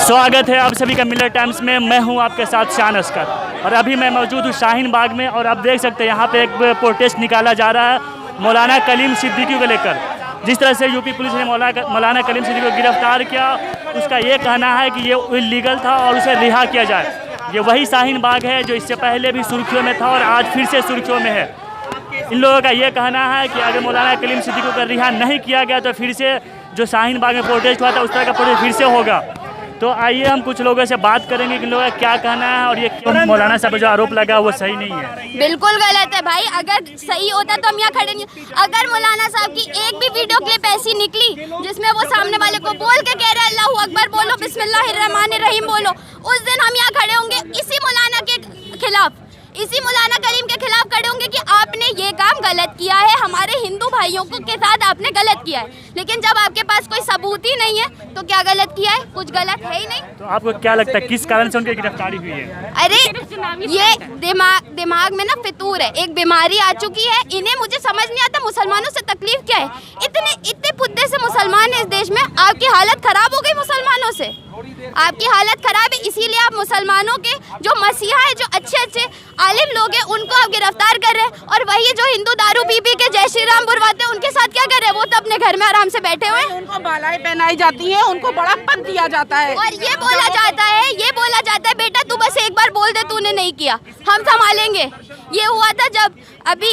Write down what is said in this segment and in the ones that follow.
स्वागत है आप सभी का मिलर टाइम्स में। मैं हूं आपके साथ शान असकर और अभी मैं मौजूद हूं शाहीन बाग में और आप देख सकते हैं यहाँ पे एक प्रोटेस्ट निकाला जा रहा है मौलाना कलीम सिद्दीकी को लेकर। जिस तरह से यूपी पुलिस ने मौलाना कलीम सिद्दीकी को गिरफ्तार किया, उसका ये कहना है कि ये इलीगल था और उसे रिहा किया जाए। ये वही शाहीन बाग है जो इससे पहले भी सुर्खियों में था और आज फिर से सुर्खियों में है। इन लोगों का ये कहना है कि अगर मौलाना कलीम सिद्दीकी को रिहा नहीं किया गया तो फिर से जो शाहीन बाग में प्रोटेस्ट हुआ था उस तरह का प्रोटेस्ट फिर से होगा। तो आइए हम कुछ लोगों से बात करेंगे कि इन लोगों का क्या कहना है और ये क्यों मौलाना साहब जो आरोप लगा वो सही नहीं है। बिल्कुल गलत है भाई, अगर सही होता तो हम यहाँ खड़े नहीं। अगर मौलाना साहब की एक भी वीडियो क्लिप ऐसी निकली जिसमें वो सामने वाले को बोल के कह रहे हैं अल्लाहू अकबर बोलो, बिस्मिल्लाहिर्रहमानिर्रहीम बोलो, उस दिन हम यहाँ खड़े होंगे इसी मौलाना के खिलाफ, इसी मौलाना कलीम के खिलाफ खड़े होंगे कि आपने ये काम गलत किया है, हमारे हिंदू भाइयों को के साथ आपने गलत किया है। लेकिन जब आपके पास कोई सबूत ही नहीं है तो क्या गलत किया है? कुछ गलत है ही नहीं। तो आपको क्या लगता है किस कारण से उनकी गिरफ्तारी हुई है? अरे ये दिमाग में ना फितूर है, एक बीमारी आ चुकी है इन्हें। मुझे समझ नहीं आता मुसलमानों से तकलीफ क्या है। इतने पुद्दे से मुसलमान है इस देश में, आपकी हालत खराब हो गई मुसलमानों से, आपकी हालत खराब है। इसीलिए आप मुसलमानों के जो मसीहा है, जो अच्छे आलिम लोग हैं, उनको आप गिरफ्तार कर रहे हैं। और वही जो हिंदू दारू पी के जय श्री राम बुलवाते हैं उनके साथ क्या कर रहे हैं? वो तो अपने घर में आराम से बैठे हुए हैं। उनको मालाएं पहनाई जाती हैं, उनको बड़ा पद दिया जाता है और ये बोला जाता है बेटा तू बस एक बार बोल दे तूने नहीं किया, हम संभालेंगे। ये हुआ था जब अभी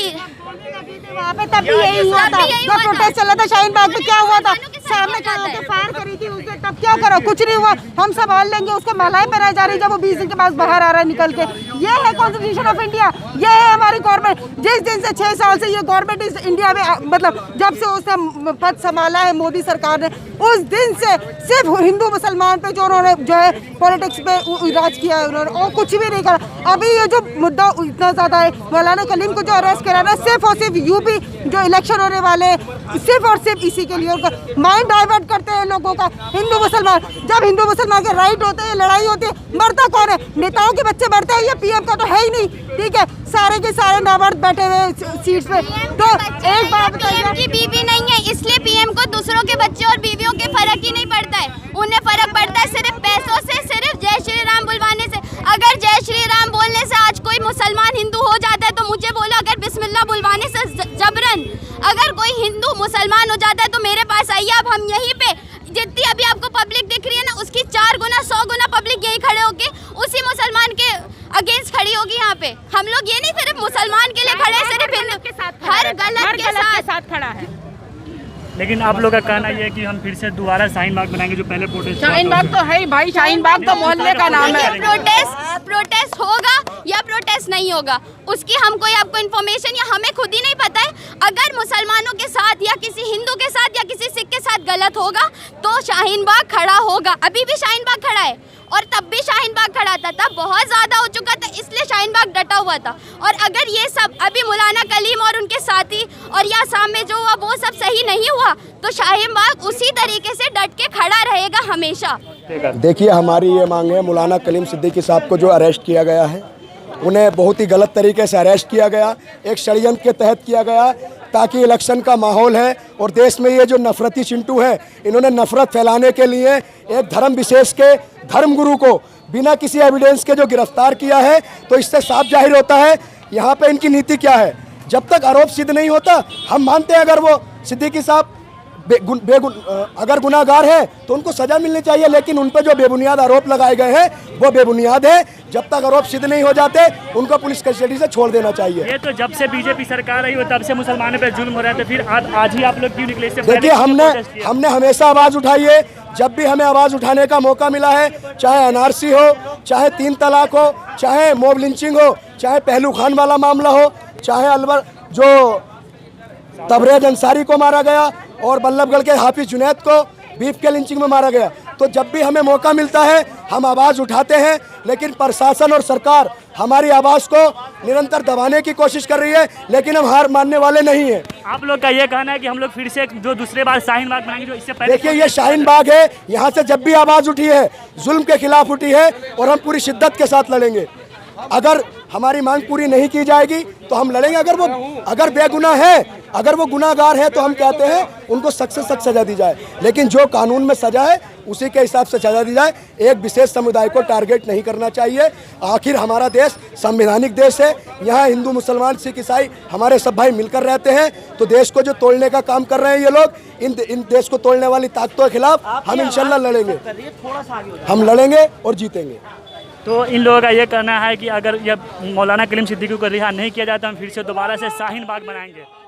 वहाँ पे तब भी यही हुआ था, जब प्रोटेस्ट चला था शाहीन बाग में क्या हुआ था, सामने खड़े होकर फायर करी थी उसने, तब क्या करो? कुछ नहीं हुआ, हम संभाल लेंगे। उसको मालाएं पहनाई जा रही जब वो 20 दिन के बाद बाहर आ रहा है निकल के। ये है कॉन्स्टिट्यूशन ऑफ इंडिया, ये है हमारी गवर्नमेंट। जिस दिन से 6 साल से ये गवर्नमेंट इस इंडिया में, मतलब जब से उसने पद संभाला है मोदी सरकार ने, उस दिन से सिर्फ हिंदू मुसलमान पे जो उन्होंने जो है पॉलिटिक्स पे राज किया है उन्होंने, और कुछ भी नहीं करा। अभी ये जो मुद्दा इतना ज्यादा है, मौलाना कलीम को जो अरेस्ट कराना सिर्फ और सिर्फ यूपी जो इलेक्शन होने वाले सिर्फ और सिर्फ इसी के लिए, उनका माइंड डाइवर्ट करते हैं लोगों का। हिंदू मुसलमान, जब हिंदू मुसलमान के राइट होते हैं, लड़ाई होती है, मरता कौन है? नेताओं के बच्चे मरते हैं, ये पीएम का तो है ही नहीं। ठीक है, सारे के सारे नामर्द बैठे हुए सीट्स पे। तो एक बात बताइए, पीएम की बीवी नहीं है इसलिए पीएम को दूसरों के बच्चे और बीवियों के फर्क ही नहीं पड़ता है। उन्हें फर्क पड़ता है सिर्फ पैसों से, सिर्फ जय श्री राम बुलवाने से। अगर जय श्री राम बोलने से आज कोई मुसलमान हिंदू हो जाता है तो मुझे बोलो, अगर बिस्मिल्लाह बुलवाने से जबरन अगर कोई हिंदू मुसलमान हो जाता है तो मेरे पास आइए। अब हम यहीं पे जितनी अभी आपको पब्लिक दिख रही है ना, उसकी 4 गुना 100 गुना पब्लिक यही खड़े होके उसी मुसलमान के अगेंस्ट खड़ी होगी। यहाँ पे हम लोग ये नहीं सिर्फ मुसलमान के लिए खड़े, सिर्फ हिंदू के साथ, हर गलत के साथ खड़ा है। लेकिन आप लोग का कहना ये है कि हम फिर से दोबारा शाहीन बाग बनाएंगे जो पहले प्रोटेस्ट। शाहीन बाग तो है ही भाई, शाहीन बाग तो मोहल्ले का नाम है। प्रोटेस्ट होगा या प्रोटेस्ट नहीं होगा उसकी हम कोई आपको इन्फॉर्मेशन या हमें खुद ही नहीं पता है। अगर मुसलमानों के साथ या किसी हिंदू के साथ या किसी सिख के साथ गलत होगा तो शाहीन बाग खड़ा होगा। अभी भी शाहीन बाग खड़ा है और तब भी शाहीन बाग खड़ा था, तब बहुत ज़्यादा हो चुका था इसलिए शाहीन बाग डटा हुआ था। और अगर ये सब अभी मौलाना कलीम और उनके साथी और या सामने जो हुआ वो सब सही नहीं हुआ तो शाहीन बाग उसी तरीके से डट के खड़ा रहेगा हमेशा। देखिए, हमारी ये मांग है, मौलाना कलीम सिद्दीकी साहब को जो अरेस्ट किया गया है उन्हें बहुत ही गलत तरीके से अरेस्ट किया गया, एक षड्यंत्र के तहत किया गया ताकि इलेक्शन का माहौल है और देश में ये जो नफरती चिंटू है, इन्होंने नफरत फैलाने के लिए एक धर्म विशेष के धर्मगुरु को बिना किसी एविडेंस के जो गिरफ्तार किया है, तो इससे साफ जाहिर होता है यहाँ पे इनकी नीति क्या है। जब तक आरोप सिद्ध नहीं होता, हम मानते हैं अगर वो सिद्दीकी साहब अगर गुनाहगार है तो उनको सजा मिलनी चाहिए, लेकिन उन पर जो बेबुनियाद आरोप लगाए गए हैं वो बेबुनियाद है। जब तक आरोप सिद्ध नहीं हो जाते उनको पुलिस कस्टडी से छोड़ देना चाहिए। ये तो जब से बीजेपी सरकार आई हो तब से मुसलमानों पे जुल्म हो रहा है, तो फिर आज ही आप लोग क्यों निकले? देखिए, हमने हमेशा आवाज़ उठाई है। जब भी हमें आवाज़ उठाने का मौका मिला है, चाहे एनआरसी हो, चाहे 3 तलाक हो, चाहे मॉब लिंचिंग हो, चाहे पहलू खान वाला मामला हो, चाहे अलवर जो तबरेज अंसारी को मारा गया और बल्लभगढ़ के हाफिज जुनैद को बीफ के लिंचिंग में मारा गया, तो जब भी हमें मौका मिलता है हम आवाज़ उठाते हैं। लेकिन प्रशासन और सरकार हमारी आवाज़ को निरंतर दबाने की कोशिश कर रही है, लेकिन हम हार मानने वाले नहीं हैं। आप लोग का ये कहना है कि हम लोग फिर से जो दूसरे बार शाहीन बाग बनाएंगे जो इससे पहले। देखिए, ये शाहीन बाग है, यहाँ से जब भी आवाज़ उठी है जुल्म के खिलाफ उठी है और हम पूरी शिद्दत के साथ लड़ेंगे। अगर हमारी मांग पूरी नहीं की जाएगी तो हम लड़ेंगे। अगर बेगुनाह है, अगर वो गुनाहगार है तो हम कहते हैं उनको सख्त से सख्त सजा दी जाए, लेकिन जो कानून में सजा है उसी के हिसाब से सजा दी जाए। एक विशेष समुदाय को टारगेट नहीं करना चाहिए। आखिर हमारा देश संवैधानिक देश है, यहाँ हिंदू मुसलमान सिख ईसाई हमारे सब भाई मिलकर रहते हैं। तो देश को जो तोड़ने का काम कर रहे हैं ये लोग, इन देश को तोड़ने वाली ताकतों के खिलाफ हम इंशाल्लाह लड़ेंगे, हम लड़ेंगे और जीतेंगे। तो इन लोगों का ये कहना है कि अगर ये मौलाना कलीम सिद्दीकी को रिहा नहीं किया जाता, हम फिर से दोबारा से शाहीन बाग बनाएंगे।